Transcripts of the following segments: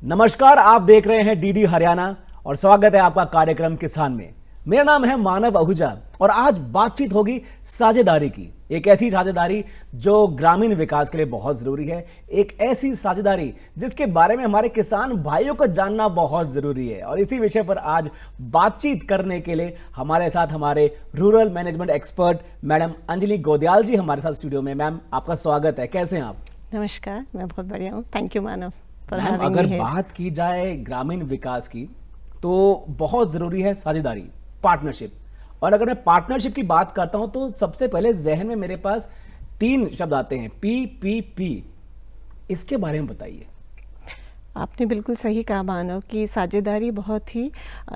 नमस्कार, आप देख रहे हैं डीडी हरियाणा और स्वागत है आपका कार्यक्रम किसान में। मेरा नाम है मानव आहूजा और आज बातचीत होगी साझेदारी की। एक ऐसी साझेदारी जो ग्रामीण विकास के लिए बहुत जरूरी है, एक ऐसी साझेदारी जिसके बारे में हमारे किसान भाइयों को जानना बहुत जरूरी है। और इसी विषय पर आज बातचीत करने के लिए हमारे साथ हमारे rural management expert madam Anjali Godiyal ji हमारे साथ स्टूडियो में। मैम, आपका स्वागत है, कैसे हैं आप? नमस्कार, मैं बहुत बढ़िया हूँ। थैंक यू मानव। अगर बात की जाए ग्रामीण विकास की तो बहुत जरूरी है साझेदारी, पार्टनरशिप। और अगर मैं पार्टनरशिप की बात करता हूं तो सबसे पहले जहन में मेरे पास 3 शब्द आते हैं, PPP। इसके बारे में बताइए। आपने बिल्कुल सही कहा मानव कि साझेदारी बहुत ही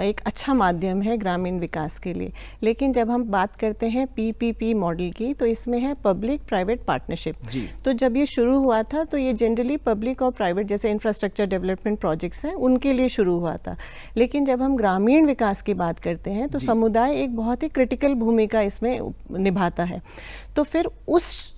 एक अच्छा माध्यम है ग्रामीण विकास के लिए। लेकिन जब हम बात करते हैं PPP मॉडल की तो इसमें है पब्लिक प्राइवेट पार्टनरशिप। तो जब ये शुरू हुआ था तो ये जनरली पब्लिक और प्राइवेट जैसे इंफ्रास्ट्रक्चर डेवलपमेंट प्रोजेक्ट्स हैं उनके लिए शुरू हुआ था। लेकिन जब हम ग्रामीण विकास की बात करते हैं तो समुदाय एक बहुत ही क्रिटिकल भूमिका इसमें निभाता है। तो फिर उस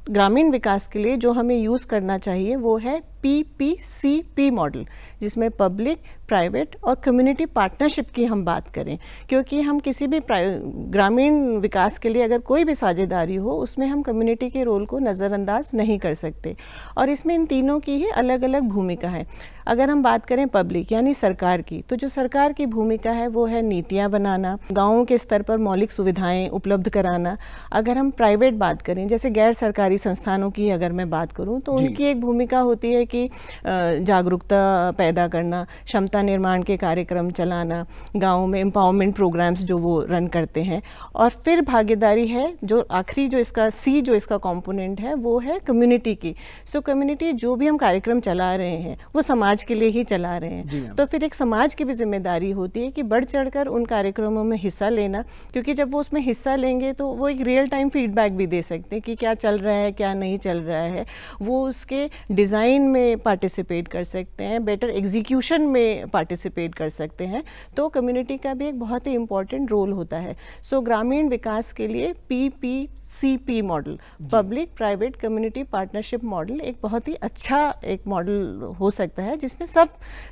ग्रामीण विकास के लिए जो हमें यूज़ करना चाहिए वो है PPCP मॉडल, जिसमें पब्लिक प्राइवेट और कम्युनिटी पार्टनरशिप की हम बात करें। क्योंकि हम किसी भी ग्रामीण विकास के लिए अगर कोई भी साझेदारी हो उसमें हम कम्युनिटी के रोल को नज़रअंदाज नहीं कर सकते। और इसमें इन तीनों की ही अलग अलग भूमिका है। अगर हम बात करें पब्लिक यानी सरकार की, तो जो सरकार की भूमिका है वो है नीतियाँ बनाना, गाँवों के स्तर पर मौलिक सुविधाएँ उपलब्ध कराना। अगर हम प्राइवेट बात करें, जैसे गैर सरकारी संस्थानों की अगर मैं बात करूँ तो उनकी एक भूमिका होती है कि जागरूकता पैदा करना, क्षमता निर्माण के कार्यक्रम चलाना, गाँव में एम्पावरमेंट प्रोग्राम्स जो वो रन करते हैं। और फिर भागीदारी है जो आखिरी जो इसका C जो इसका कंपोनेंट है वो है कम्युनिटी की। सो कम्युनिटी जो भी हम कार्यक्रम चला रहे हैं वो समाज के लिए ही चला रहे हैं। तो फिर एक समाज की भी जिम्मेदारी होती है कि बढ़ चढ़कर उन कार्यक्रमों में हिस्सा लेना, क्योंकि जब वो उसमें हिस्सा लेंगे तो वो एक रियल टाइम फीडबैक भी दे सकते हैं कि क्या चल रहा है क्या नहीं चल रहा है। वो उसके डिज़ाइन में पार्टिसिपेट कर सकते हैं, बेटर एग्जीक्यूशन में पार्टिसिपेट कर सकते हैं। तो कम्युनिटी का भी एक बहुत ही इम्पॉर्टेंट रोल होता है। सो ग्रामीण विकास के लिए PPCP model, public private community partnership model, एक बहुत ही अच्छा एक मॉडल हो सकता है जिसमें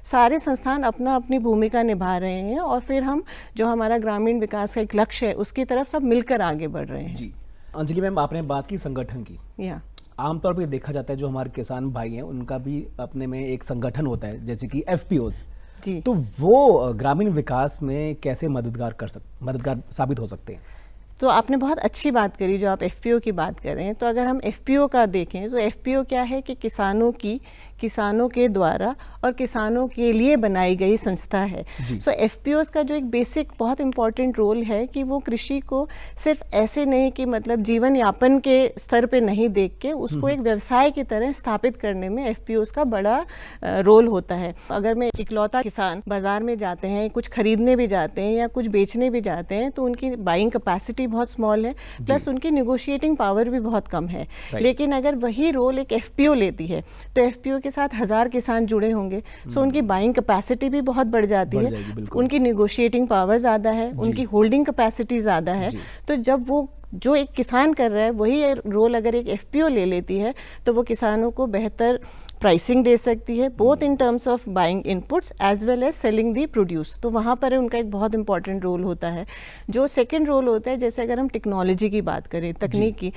सारे संस्थान अपना अपनी भूमिका निभा रहे हैं और फिर हम जो हमारा ग्रामीण विकास का एक लक्ष्य है उसकी तरफ सब मिलकर आगे बढ़ रहे हैं। जी अंजलि मैम, आपने बात की संगठन की। आमतौर पर देखा जाता है जो हमारे किसान भाई हैं उनका भी अपने में एक संगठन होता है, जैसे कि FPOs। तो वो ग्रामीण विकास में कैसे मददगार साबित हो सकते हैं? तो आपने बहुत अच्छी बात करी जो आप FPO की बात कर रहे हैं। तो अगर हम FPO का देखें तो FPO क्या है कि किसानों के द्वारा और किसानों के लिए बनाई गई संस्था है। सो FPOs का जो एक बेसिक बहुत इम्पॉर्टेंट रोल है कि वो कृषि को सिर्फ ऐसे नहीं कि मतलब जीवन यापन के स्तर पे नहीं देख के उसको एक व्यवसाय की तरह स्थापित करने में FPOs का बड़ा रोल होता है। अगर मैं इकलौता किसान बाजार में जाते हैं, कुछ खरीदने भी जाते हैं या कुछ बेचने भी जाते हैं तो उनकी बाइंग कैपेसिटी बहुत स्मॉल है, प्लस उनकी निगोशिएटिंग पावर भी बहुत कम है। लेकिन अगर वही रोल एक FPO लेती है तो FPO के साथ 1000 किसान जुड़े होंगे। सो उनकी बाइंग कैपेसिटी भी बहुत बढ़ जाती है, उनकी निगोशिएटिंग पावर ज़्यादा है, उनकी होल्डिंग कैपेसिटी ज़्यादा है। तो जब वो जो एक किसान कर रहा है वही रोल अगर एक FPO ले लेती है तो वो किसानों को बेहतर प्राइसिंग दे सकती है, both in terms of buying inputs as well as selling the produce. तो वहाँ पर उनका एक बहुत इंपॉर्टेंट रोल होता है। जो सेकंड रोल होता है, जैसे अगर हम टेक्नोलॉजी की बात करें, तकनीक की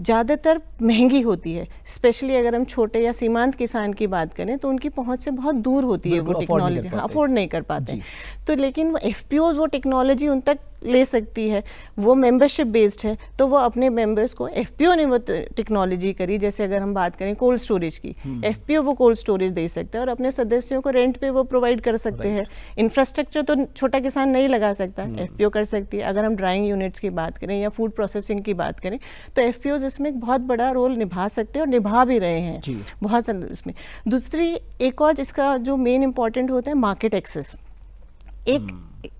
ज़्यादातर महंगी होती है, स्पेशली अगर हम छोटे या सीमांत किसान की बात करें तो उनकी पहुंच से बहुत दूर होती है वो टेक्नोलॉजी, अफोर्ड नहीं कर पाते। तो लेकिन वो FPOs वो टेक्नोलॉजी उन तक ले सकती है। वो मेंबरशिप बेस्ड है तो वो अपने मेंबर्स को, FPO ने वो टेक्नोलॉजी करी, जैसे अगर हम बात करें कोल्ड स्टोरेज की, FPO वो कोल्ड स्टोरेज दे सकता है और अपने सदस्यों को रेंट पे वो प्रोवाइड कर सकते हैं। इंफ्रास्ट्रक्चर तो छोटा किसान नहीं लगा सकता, FPO कर सकती है। अगर हम ड्राइंग यूनिट्स की बात करें या फूड प्रोसेसिंग की बात करें तो FPOs इसमें एक बहुत बड़ा रोल निभा सकते हैं और निभा भी रहे हैं बहुत सारे इसमें। दूसरी एक और जिसका जो मेन इंपॉर्टेंट होता है मार्केट एक्सेस। एक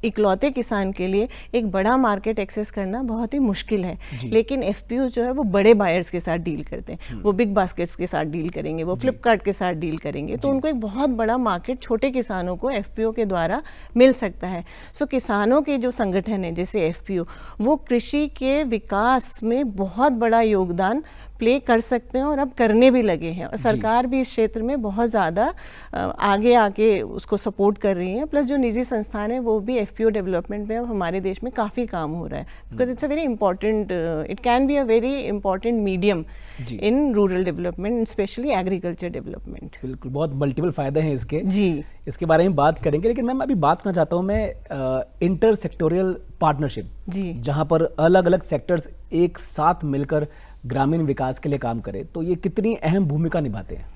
इकलौते किसान के लिए एक बड़ा मार्केट एक्सेस करना बहुत ही मुश्किल है। लेकिन एफपीओ जो है वो बड़े बायर्स के साथ डील करते हैं, वो बिग बास्केट्स के साथ डील करेंगे, वो फ्लिपकार्ट के साथ डील करेंगे, तो उनको एक बहुत बड़ा मार्केट छोटे किसानों को एफपीओ के द्वारा मिल सकता है। सो किसानों के जो संगठन है जैसे एफपीओ, वो कृषि के विकास में बहुत बड़ा योगदान प्ले कर सकते हैं और अब करने भी लगे हैं, और सरकार भी इस क्षेत्र में बहुत ज़्यादा आगे आके उसको सपोर्ट कर रही है। प्लस जो निजी संस्थान है वो भी एफपीओ डेवलपमेंट में अब हमारे देश में काफ़ी काम हो रहा है, because it's a very important, it can be a very important medium in rural development, specially agriculture development. बिल्कुल, बहुत मल्टीपल फायदे हैं इसके जी, इसके बारे में बात करेंगे। लेकिन मैम अभी बात करना चाहता हूँ मैं इंटर सेक्टोरियल पार्टनरशिप, जी, जहाँ पर अलग अलग सेक्टर्स एक साथ मिलकर ग्रामीण विकास के लिए काम करें, तो ये कितनी अहम भूमिका निभाते हैं?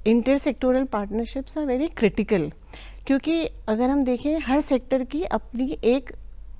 Inter sectoral partnerships are very critical, क्योंकि अगर हम देखें हर सेक्टर की अपनी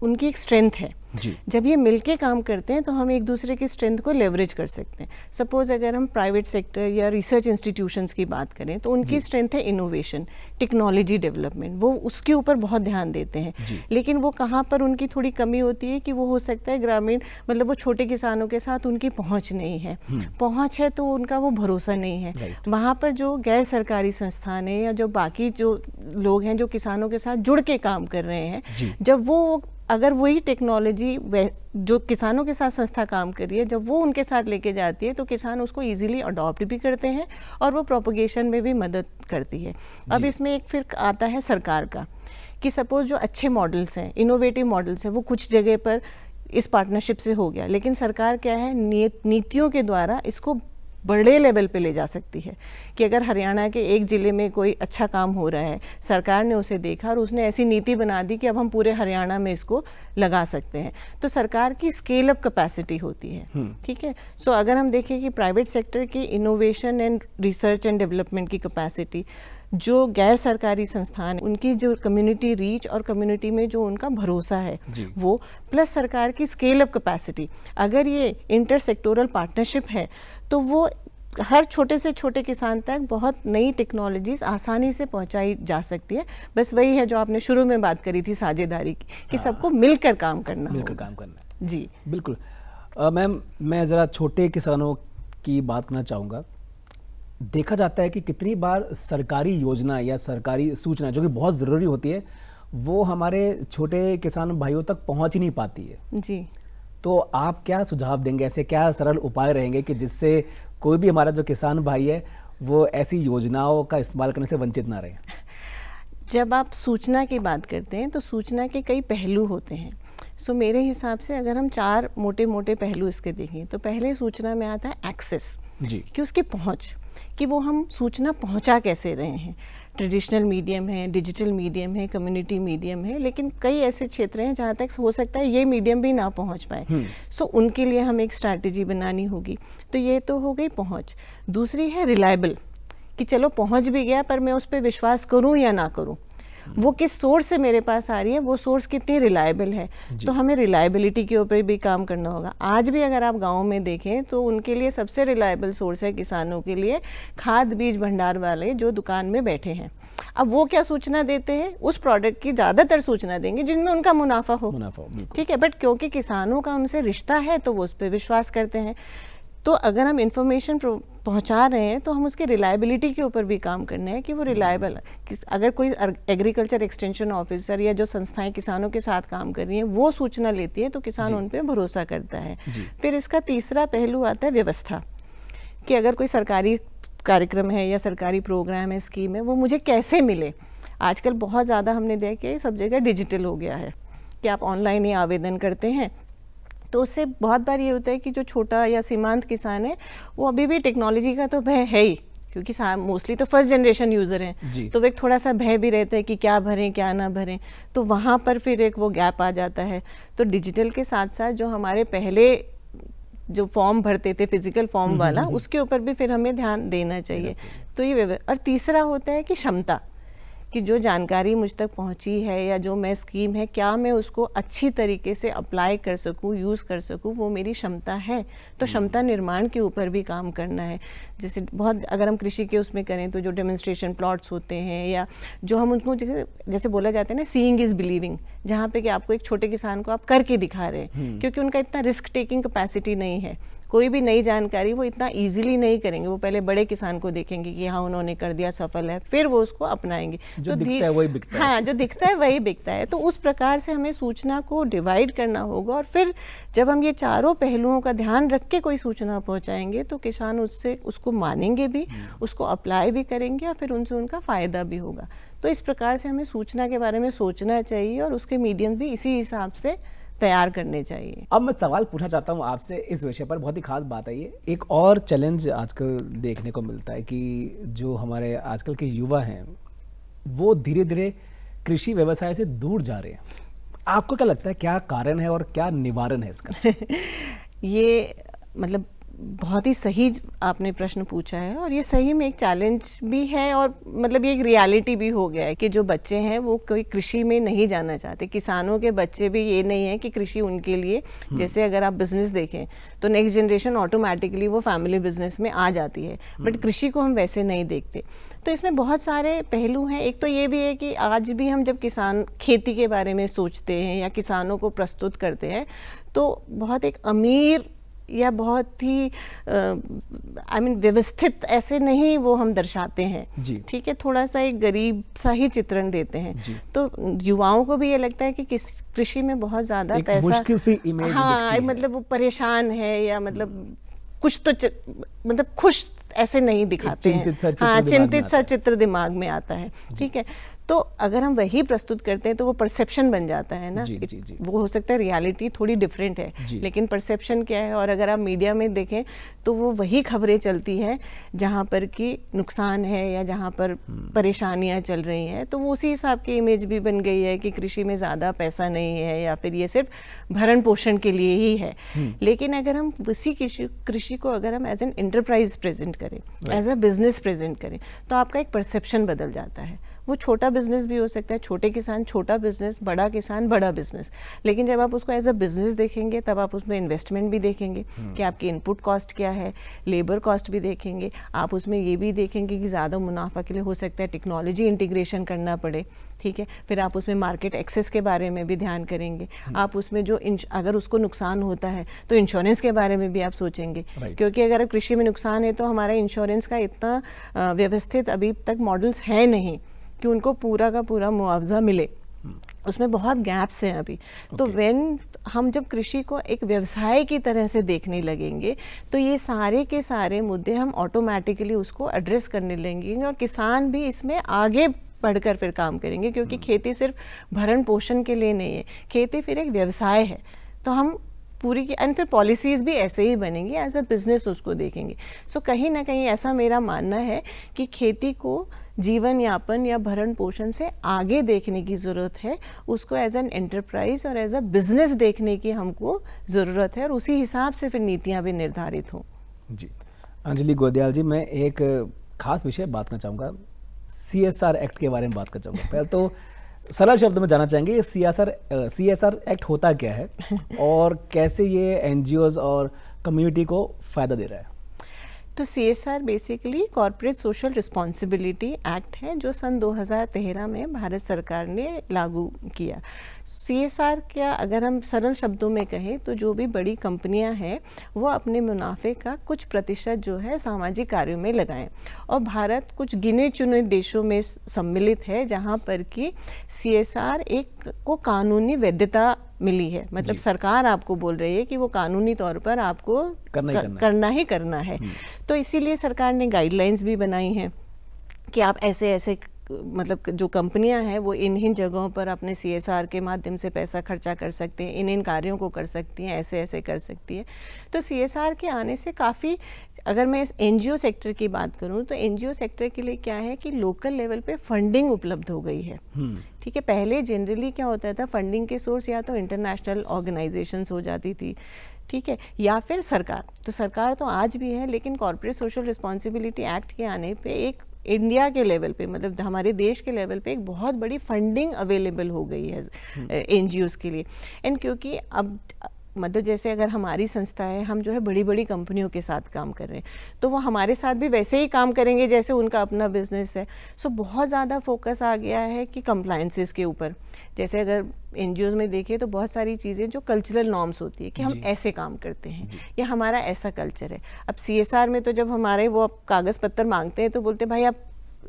उनकी एक स्ट्रेंथ है। जी। जब ये मिलके काम करते हैं तो हम एक दूसरे की स्ट्रेंथ को लेवरेज कर सकते हैं। सपोज अगर हम प्राइवेट सेक्टर या रिसर्च इंस्टीट्यूशंस की बात करें तो उनकी स्ट्रेंथ है इनोवेशन, टेक्नोलॉजी डेवलपमेंट, वो उसके ऊपर बहुत ध्यान देते हैं। लेकिन वो कहाँ पर उनकी थोड़ी कमी होती है कि वो हो सकता है ग्रामीण, मतलब वो छोटे किसानों के साथ उनकी पहुँच नहीं है, पहुँच है तो उनका वो भरोसा नहीं है। वहाँ पर जो गैर सरकारी संस्थान है या जो बाकी जो लोग हैं जो किसानों के साथ जुड़ के काम कर रहे हैं, जब वो अगर वही टेक्नोलॉजी जो किसानों के साथ संस्था काम कर रही है, जब वो उनके साथ लेके जाती है तो किसान उसको इजीली अडॉप्ट भी करते हैं और वो प्रोपगेशन में भी मदद करती है। अब इसमें एक फिर आता है सरकार का, कि सपोज जो अच्छे मॉडल्स हैं, इनोवेटिव मॉडल्स हैं, वो कुछ जगह पर इस पार्टनरशिप से हो गया, लेकिन सरकार क्या है नीतियों के द्वारा इसको बड़े लेवल पे ले जा सकती है। कि अगर हरियाणा के एक ज़िले में कोई अच्छा काम हो रहा है, सरकार ने उसे देखा और उसने ऐसी नीति बना दी कि अब हम पूरे हरियाणा में इसको लगा सकते हैं, तो सरकार की स्केल अप कैपेसिटी होती है। ठीक है, सो अगर हम देखें कि प्राइवेट सेक्टर की innovation and research and development की कैपेसिटी, जो गैर सरकारी संस्थान उनकी जो कम्युनिटी रीच और कम्युनिटी में जो उनका भरोसा है वो, प्लस सरकार की स्केल अप कैपेसिटी, अगर ये इंटर सेक्टोरल पार्टनरशिप है तो वो हर छोटे से छोटे किसान तक बहुत नई टेक्नोलॉजीज आसानी से पहुंचाई जा सकती है। बस वही है जो आपने शुरू में बात करी थी साझेदारी की, कि सबको मिलकर काम करना, मिलकर काम करना। जी बिल्कुल। मैम मैं ज़रा छोटे किसानों की बात करना चाहूँगा। देखा जाता है कि कितनी बार सरकारी योजना या सरकारी सूचना जो कि बहुत ज़रूरी होती है वो हमारे छोटे किसान भाइयों तक पहुंच ही नहीं पाती है। जी, तो आप क्या सुझाव देंगे, ऐसे क्या सरल उपाय रहेंगे कि जिससे कोई भी हमारा जो किसान भाई है वो ऐसी योजनाओं का इस्तेमाल करने से वंचित ना रहे? जब आप सूचना की बात करते हैं तो सूचना के कई पहलू होते हैं। सो मेरे हिसाब से अगर हम 4 मोटे मोटे पहलू इसके देखें तो पहले सूचना में आता है एक्सेस, जी, कि उसकी पहुंच, कि वो हम सूचना पहुंचा कैसे रहे हैं। ट्रेडिशनल मीडियम है, डिजिटल मीडियम है, कम्युनिटी मीडियम है, लेकिन कई ऐसे क्षेत्र हैं जहाँ तक हो सकता है ये मीडियम भी ना पहुँच पाए। सो उनके लिए हमें एक स्ट्रैटेजी बनानी होगी। तो ये तो हो गई पहुँच। दूसरी है रिलायबल, कि चलो पहुँच भी गया पर मैं उस पर विश्वास करूँ या ना करूँ, वो किस सोर्स से मेरे पास आ रही है, वो सोर्स कितनी रिलायबल है। तो हमें रिलायबिलिटी के ऊपर भी काम करना होगा। आज भी अगर आप गाँव में देखें तो उनके लिए सबसे रिलायबल सोर्स है किसानों के लिए खाद बीज भंडार वाले जो दुकान में बैठे हैं। अब वो क्या सूचना देते हैं, उस प्रोडक्ट की ज़्यादातर सूचना देंगे जिनमें उनका मुनाफा हो। ठीक है, बट क्योंकि किसानों का उनसे रिश्ता है तो वो उस पर विश्वास करते हैं। तो अगर हम इंफॉर्मेशन पहुंचा रहे हैं तो हम उसके रिलायबिलिटी के ऊपर भी काम करना है कि वो रिलायबल है। अगर कोई एग्रीकल्चर एक्सटेंशन ऑफिसर या जो संस्थाएं किसानों के साथ काम कर रही हैं वो सूचना लेती है तो किसान उन पर भरोसा करता है। फिर इसका तीसरा पहलू आता है व्यवस्था, कि अगर कोई सरकारी कार्यक्रम है या सरकारी प्रोग्राम है, स्कीम है, वो मुझे कैसे मिले। आजकल बहुत ज़्यादा हमने देखा सब जगह डिजिटल हो गया है कि आप ऑनलाइन ही आवेदन करते हैं। तो उससे बहुत बार ये होता है कि जो छोटा या सीमांत किसान है वो अभी भी टेक्नोलॉजी का तो भय है ही, क्योंकि मोस्टली तो फर्स्ट जनरेशन यूज़र हैं, तो वो एक थोड़ा सा भय भी रहता है कि क्या भरें क्या ना भरें। तो वहाँ पर फिर एक वो गैप आ जाता है। तो डिजिटल के साथ साथ जो हमारे पहले जो फॉर्म भरते थे फिजिकल फॉर्म वाला, उसके ऊपर भी फिर हमें ध्यान देना चाहिए। तो ये और तीसरा होता है कि क्षमता, कि जो जानकारी मुझ तक पहुंची है या जो मैं स्कीम है, क्या मैं उसको अच्छी तरीके से अप्लाई कर सकूं, यूज़ कर सकूं, वो मेरी क्षमता है। तो क्षमता निर्माण के ऊपर भी काम करना है। जैसे बहुत अगर हम कृषि के उसमें करें तो जो डेमोन्स्ट्रेशन प्लॉट्स होते हैं या जो हम उनको जैसे बोला जाता है ना, सीइंग इज़ बिलीविंग, जहाँ पे कि आपको एक छोटे किसान को आप करके दिखा रहे हैं, क्योंकि उनका इतना रिस्क टेकिंग कैपेसिटी नहीं है। कोई भी नई जानकारी वो इतना इजीली नहीं करेंगे, वो पहले बड़े किसान को देखेंगे कि हाँ उन्होंने कर दिया, सफल है, फिर वो उसको अपनाएंगे। जो दिखता है वही बिकता है। हाँ, जो दिखता है वही बिकता है। तो उस प्रकार से हमें सूचना को डिवाइड करना होगा, और फिर जब हम ये चारों पहलुओं का ध्यान रख के कोई सूचना पहुंचाएंगे तो किसान उसको मानेंगे भी, उसको अप्लाई भी करेंगे, और फिर उनसे उनका फ़ायदा भी होगा। तो इस प्रकार से हमें सूचना के बारे में सोचना चाहिए, और उसके मीडियम भी इसी हिसाब से तैयार करने चाहिए। अब मैं सवाल पूछना चाहता हूँ आपसे इस विषय पर, बहुत ही खास बात है ये। एक और चैलेंज आजकल देखने को मिलता है कि जो हमारे आजकल के युवा हैं वो धीरे धीरे कृषि व्यवसाय से दूर जा रहे हैं। आपको क्या लगता है, क्या कारण है और क्या निवारण है इसका? ये मतलब बहुत ही सही आपने प्रश्न पूछा है, और ये सही में एक चैलेंज भी है, और मतलब ये एक रियलिटी भी हो गया है कि जो बच्चे हैं वो कोई कृषि में नहीं जाना चाहते। किसानों के बच्चे भी ये नहीं है कि कृषि उनके लिए, जैसे अगर आप बिजनेस देखें तो नेक्स्ट जनरेशन ऑटोमेटिकली वो फैमिली बिजनेस में आ जाती है, बट कृषि को हम वैसे नहीं देखते। तो इसमें बहुत सारे पहलू हैं। एक तो ये भी है कि आज भी हम जब किसान खेती के बारे में सोचते हैं या किसानों को प्रस्तुत करते हैं तो बहुत एक अमीर या बहुत ही व्यवस्थित ऐसे नहीं वो हम दर्शाते हैं। ठीक है, थोड़ा सा एक गरीब सा ही चित्रण देते हैं। तो युवाओं को भी ये लगता है कि कृषि में बहुत ज़्यादा पैसा, मुश्किल सी इमेज हाँ, मतलब वो परेशान है, या मतलब कुछ तो मतलब खुश ऐसे नहीं दिखाते हैं। हाँ, चिंतित सा चित्र दिमाग में आता है। ठीक है, तो अगर हम वही प्रस्तुत करते हैं तो वो परसेप्शन बन जाता है ना। जी। वो हो सकता है रियलिटी थोड़ी डिफरेंट है, लेकिन परसेप्शन क्या है। और अगर आप मीडिया में देखें तो वो वही खबरें चलती हैं जहाँ पर कि नुकसान है या जहाँ पर परेशानियाँ चल रही हैं, तो वो उसी हिसाब की इमेज भी बन गई है कि कृषि में ज़्यादा पैसा नहीं है, या फिर ये सिर्फ भरण पोषण के लिए ही है। लेकिन अगर हम उसी कृषि को अगर हम एज एन एंटरप्राइज प्रेजेंट करें, एज अ बिजनेस प्रेजेंट करें, तो आपका एक परसेप्शन बदल जाता है। वो छोटा बिजनेस भी हो सकता है, छोटे किसान छोटा बिजनेस, बड़ा किसान बड़ा बिजनेस, लेकिन जब आप उसको एज अ बिजनेस देखेंगे तब आप उसमें इन्वेस्टमेंट भी देखेंगे कि आपकी इनपुट कॉस्ट क्या है, लेबर कॉस्ट भी देखेंगे। आप उसमें ये भी देखेंगे कि ज़्यादा मुनाफा के लिए हो सकता है टेक्नोलॉजी इंटीग्रेशन करना पड़े। ठीक है, फिर आप उसमें मार्केट एक्सेस के बारे में भी ध्यान करेंगे। आप उसमें जो अगर उसको नुकसान होता है तो इंश्योरेंस के बारे में भी आप सोचेंगे, क्योंकि अगर कृषि में नुकसान है तो हमारा इंश्योरेंस का इतना व्यवस्थित अभी तक मॉडल्स है नहीं कि उनको पूरा का पूरा मुआवजा मिले। उसमें बहुत गैप्स हैं अभी। तो हम जब कृषि को एक व्यवसाय की तरह से देखने लगेंगे तो ये सारे के सारे मुद्दे हम ऑटोमेटिकली उसको एड्रेस करने लगेंगे, और किसान भी इसमें आगे बढ़कर फिर काम करेंगे, क्योंकि खेती सिर्फ भरण पोषण के लिए नहीं है, खेती फिर एक व्यवसाय है। तो हम पूरी की एंड फिर पॉलिसीज़ भी ऐसे ही बनेंगी, एज अ बिजनेस उसको देखेंगे। सो कहीं ना कहीं ऐसा मेरा मानना है कि खेती को जीवन यापन या भरण पोषण से आगे देखने की ज़रूरत है, उसको एज एन एंटरप्राइज और एज अ बिजनेस देखने की हमको ज़रूरत है, और उसी हिसाब से फिर नीतियाँ भी निर्धारित हों। जी, अंजलि गोदयाल जी, मैं एक खास विषय बात करना चाहूँगा, CSR एक्ट के बारे में बात करना चाहूँगा। पहले तो सरल शब्द में जानना चाहेंगे CSR एक्ट होता क्या है और कैसे ये NGOs और कम्युनिटी को फ़ायदा दे रहा है? तो CSR basically corporate social responsibility act है, जो सन 2013 में भारत सरकार ने लागू किया। CSR क्या, अगर हम सरल शब्दों में कहें तो जो भी बड़ी कंपनियां हैं वो अपने मुनाफे का कुछ प्रतिशत जो है सामाजिक कार्यों में लगाएं, और भारत कुछ गिने चुने देशों में सम्मिलित है जहां पर कि CSR एक को कानूनी वैधता मिली है। मतलब सरकार आपको बोल रही है कि वो कानूनी तौर पर आपको करना ही है। तो इसीलिए सरकार ने गाइडलाइंस भी बनाई हैं कि आप ऐसे ऐसे मतलब जो कंपनियां हैं वो इन जगहों पर अपने CSR के माध्यम से पैसा खर्चा कर सकते हैं, इन कार्यों को कर सकती हैं, ऐसे ऐसे कर सकती हैं। तो CSR के आने से काफ़ी, अगर मैं NGO सेक्टर की बात करूं तो NGO सेक्टर के लिए क्या है कि लोकल लेवल पे फंडिंग उपलब्ध हो गई है। ठीक है, पहले जनरली क्या होता था, फंडिंग के सोर्स या तो इंटरनेशनल ऑर्गेनाइजेशंस हो जाती थी, ठीक है, या फिर सरकार। तो सरकार तो आज भी है, लेकिन कॉर्पोरेट सोशल रिस्पॉन्सिबिलिटी एक्ट के आने पे इंडिया के लेवल पे, मतलब हमारे देश के लेवल पे एक बहुत बड़ी फंडिंग अवेलेबल हो गई है एनजीओज़ के लिए। एंड क्योंकि अब मतलब जैसे अगर हमारी संस्था है, हम जो है बड़ी बड़ी कंपनियों के साथ काम कर रहे हैं, तो वो हमारे साथ भी वैसे ही काम करेंगे जैसे उनका अपना बिजनेस है। सो बहुत ज़्यादा फोकस आ गया है कि कंप्लायंसेस के ऊपर। जैसे अगर एनजीओज़ में देखिए तो बहुत सारी चीज़ें जो कल्चरल नॉर्म्स होती है कि हम ऐसे काम करते हैं या हमारा ऐसा कल्चर है। अब सीएसआर में तो जब हमारे वो कागज़ पत्तर मांगते हैं तो बोलते हैं भाई आप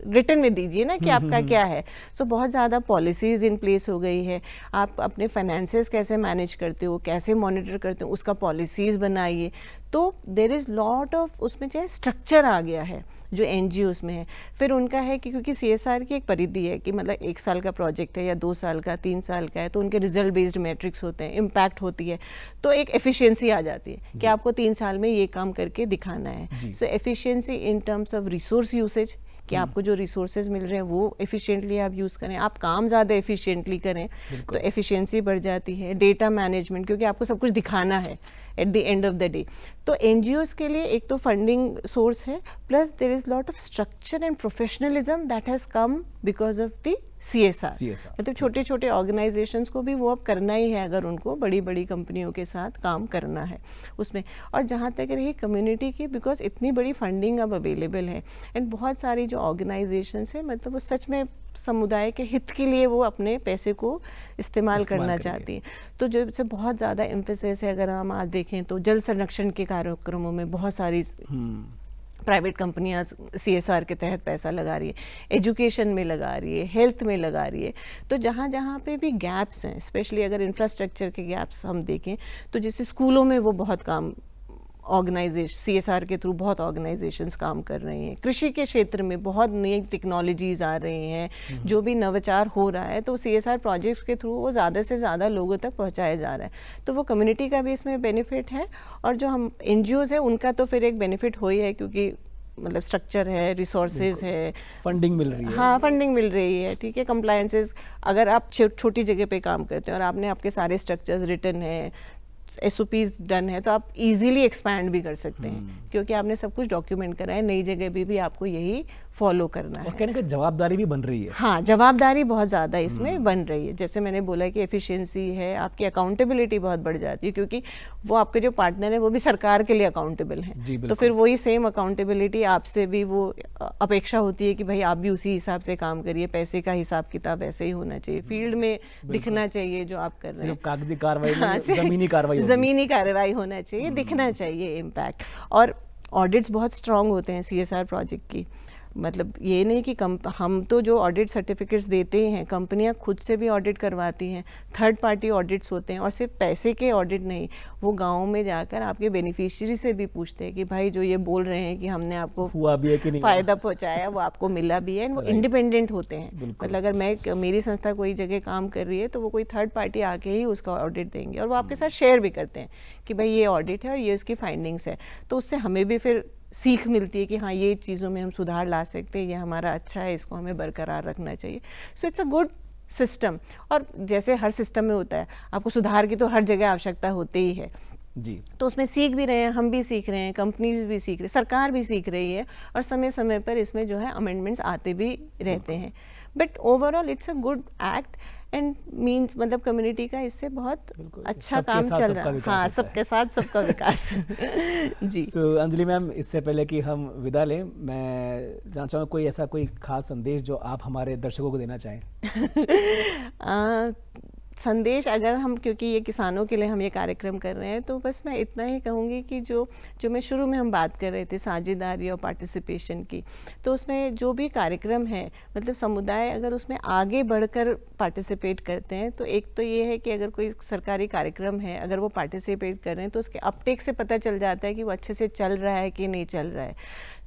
रिटर्न में दीजिए ना कि आपका क्या है। सो बहुत ज़्यादा पॉलिसीज़ इन प्लेस हो गई है। आप अपने फाइनेंसेस कैसे मैनेज करते हो, कैसे मॉनिटर करते हो, उसका पॉलिसीज़ बनाइए। तो देयर इज़ लॉट ऑफ उसमें जो है स्ट्रक्चर आ गया है जो एनजीओज़ में है। फिर उनका है कि क्योंकि सीएसआर की एक परिधि है कि मतलब 1 साल का प्रोजेक्ट है या 2 साल का, 3 साल का है, तो उनके रिजल्ट बेस्ड मैट्रिक्स होते हैं, इम्पैक्ट होती है, तो एक एफिशिएंसी आ जाती है कि आपको 3 साल में ये काम करके दिखाना है। So efficiency in terms of resource usage कि आपको जो रिसोर्सेज मिल रहे हैं वो एफिशिएंटली आप यूज़ करें, आप काम ज़्यादा एफिशिएंटली करें तो एफिशिएंसी बढ़ जाती है। डेटा मैनेजमेंट, क्योंकि आपको सब कुछ दिखाना है at the end of the day. तो एनजीओज़ के लिए एक तो फंडिंग सोर्स है, plus there is lot of structure and professionalism that has come because of the CSR. मतलब छोटे छोटे ऑर्गेनाइजेशंस को भी वो अब करना ही है अगर उनको बड़ी बड़ी कंपनियों के साथ काम करना है उसमें। और जहाँ तक रही कम्युनिटी की, बिकॉज इतनी बड़ी फंडिंग अब अवेलेबल है एंड बहुत सारी जो ऑर्गेनाइजेशंस हैं मतलब वो सच में समुदाय के हित के लिए वो अपने पैसे को इस्तेमाल करना चाहती हैं। तो जो से बहुत ज़्यादा एम्फेसिस है, अगर हम आज देखें तो जल संरक्षण के कार्यक्रमों में बहुत सारी प्राइवेट कंपनियां सीएसआर के तहत पैसा लगा रही है, एजुकेशन में लगा रही है, हेल्थ में लगा रही है। तो जहाँ जहाँ पे भी गैप्स हैं, स्पेशली अगर इंफ्रास्ट्रक्चर के गैप्स हम देखें तो जैसे स्कूलों में वो बहुत काम ऑर्गेनाइजेशन सीएसआर के थ्रू बहुत ऑर्गेनाइजेशंस काम कर रहे हैं। कृषि के क्षेत्र में बहुत नई टेक्नोलॉजीज़ आ रही हैं, जो भी नवाचार हो रहा है तो सीएसआर प्रोजेक्ट्स के थ्रू वो ज़्यादा से ज़्यादा लोगों तक पहुंचाया जा रहा है। तो वो कम्युनिटी का भी इसमें बेनिफिट है और जो हम एनजीओज़ हैं उनका तो फिर एक बेनिफिट हो ही है, क्योंकि मतलब स्ट्रक्चर है, रिसोर्सेज है, फंडिंग मिल रही है। हाँ, फंडिंग मिल रही है, ठीक है। कंप्लायंसेस, अगर आप छोटी जगह पे काम करते हैं और आपने आपके सारे स्ट्रक्चर्स रिटन है, SOPs डन है, तो आप इजीली एक्सपैंड भी कर सकते हैं क्योंकि आपने सब कुछ डॉक्यूमेंट करा है। नई जगह भी आपको यही फॉलो करना है। और कहने का जवाबदारी भी बन रही है। हाँ, जवाबदारी बहुत ज़्यादा इसमें बन रही है। जैसे मैंने बोला कि एफिशिएंसी है, आपकी अकाउंटेबिलिटी बहुत बढ़ जाती है, क्योंकि वो आपके जो पार्टनर है वो भी सरकार के लिए अकाउंटेबल हैं। तो फिर वही सेम अकाउंटेबिलिटी आपसे भी वो अपेक्षा होती है कि भाई आप भी उसी हिसाब से काम करिए, पैसे का हिसाब किताब ऐसे ही होना चाहिए, फील्ड में दिखना चाहिए जो आप कर रहे हैं, कागजी कार्रवाई नहीं, ज़मीनी कार्रवाई होना चाहिए, दिखना चाहिए इम्पैक्ट। और ऑडिट्स बहुत स्ट्रांग होते हैं सीएसआर प्रोजेक्ट की। मतलब ये नहीं कि हम तो जो ऑडिट सर्टिफिकेट्स देते हैं, कंपनियां खुद से भी ऑडिट करवाती हैं, थर्ड पार्टी ऑडिट्स होते हैं। और सिर्फ पैसे के ऑडिट नहीं, वो गाँव में जाकर आपके बेनिफिशियरी से भी पूछते हैं कि भाई जो ये बोल रहे हैं कि हमने आपको हुआ भी है कि नहीं, फ़ायदा पहुंचाया, वो आपको मिला भी है। वो इंडिपेंडेंट होते हैं। मतलब अगर मेरी संस्था कोई जगह काम कर रही है तो वो कोई थर्ड पार्टी आके ही उसका ऑडिट देंगे और वो आपके साथ शेयर भी करते हैं कि भाई ये ऑडिट है और ये उसकी फाइंडिंग्स है। तो उससे हमें भी फिर सीख मिलती है कि हाँ, ये चीज़ों में हम सुधार ला सकते हैं, ये हमारा अच्छा है, इसको हमें बरकरार रखना चाहिए। So it's a good system. और जैसे हर सिस्टम में होता है, आपको सुधार की तो हर जगह आवश्यकता होती ही है जी। तो उसमें सीख भी रहे हैं, हम भी सीख रहे हैं, कंपनीज भी सीख रही है, सरकार भी सीख रही है और समय समय पर इसमें जो है अमेंडमेंट्स आते भी रहते हैं। But overall it's a good act and means मतलब कम्युनिटी का इससे बहुत अच्छा काम चल रहा है। हाँ, सबके साथ सबका विकास जी। सो अंजलि मैम, इससे पहले कि हम विदा लें, मैं जानना चाहूँगा कोई ऐसा कोई खास संदेश जो आप हमारे दर्शकों को देना चाहें। संदेश अगर हम, क्योंकि ये किसानों के लिए हम ये कार्यक्रम कर रहे हैं, तो बस मैं इतना ही कहूँगी कि जो मैं शुरू में हम बात कर रहे थे साझेदारी और पार्टिसिपेशन की, तो उसमें जो भी कार्यक्रम है मतलब समुदाय अगर उसमें आगे बढ़कर पार्टिसिपेट करते हैं तो एक तो ये है कि अगर कोई सरकारी कार्यक्रम है, अगर वो पार्टिसिपेट कर रहे हैं तो उसके अपटेक से पता चल जाता है कि वो अच्छे से चल रहा है कि नहीं चल रहा है।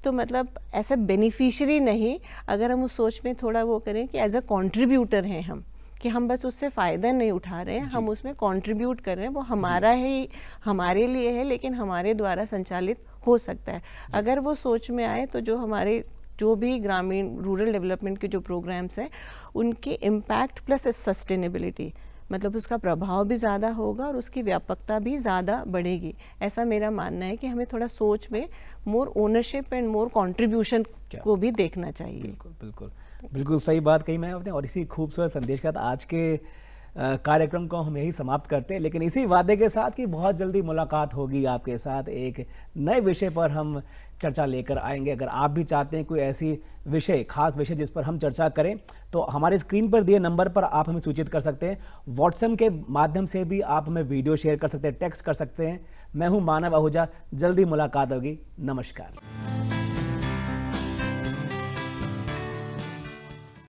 तो मतलब ऐसा बेनिफिशियरी नहीं, अगर हम उस सोच में थोड़ा वो करें कि एज अ कॉन्ट्रीब्यूटर हैं हम, कि हम बस उससे फ़ायदा नहीं उठा रहे हैं, हम उसमें कंट्रीब्यूट कर रहे हैं, वो हमारा ही हमारे लिए है लेकिन हमारे द्वारा संचालित हो सकता है। अगर वो सोच में आए तो जो भी ग्रामीण रूरल डेवलपमेंट के जो प्रोग्राम्स हैं उनके इम्पैक्ट प्लस सस्टेनेबिलिटी, मतलब उसका प्रभाव भी ज़्यादा होगा और उसकी व्यापकता भी ज़्यादा बढ़ेगी। ऐसा मेरा मानना है कि हमें थोड़ा सोच में मोर ओनरशिप एंड मोर कंट्रीब्यूशन को भी देखना चाहिए। बिल्कुल बिल्कुल बिल्कुल सही बात कही मैं आपने, और इसी खूबसूरत संदेश के साथ आज के कार्यक्रम को हम यही समाप्त करते हैं, लेकिन इसी वादे के साथ कि बहुत जल्दी मुलाकात होगी आपके साथ, एक नए विषय पर हम चर्चा लेकर आएंगे। अगर आप भी चाहते हैं कोई ऐसी विषय, खास विषय जिस पर हम चर्चा करें, तो हमारे स्क्रीन पर दिए नंबर पर आप हमें सूचित कर सकते हैं। व्हाट्सएप के माध्यम से भी आप हमें वीडियो शेयर कर सकते हैं, टेक्स्ट कर सकते हैं। मैं हूं मानव आहूजा, जल्दी मुलाकात होगी। नमस्कार।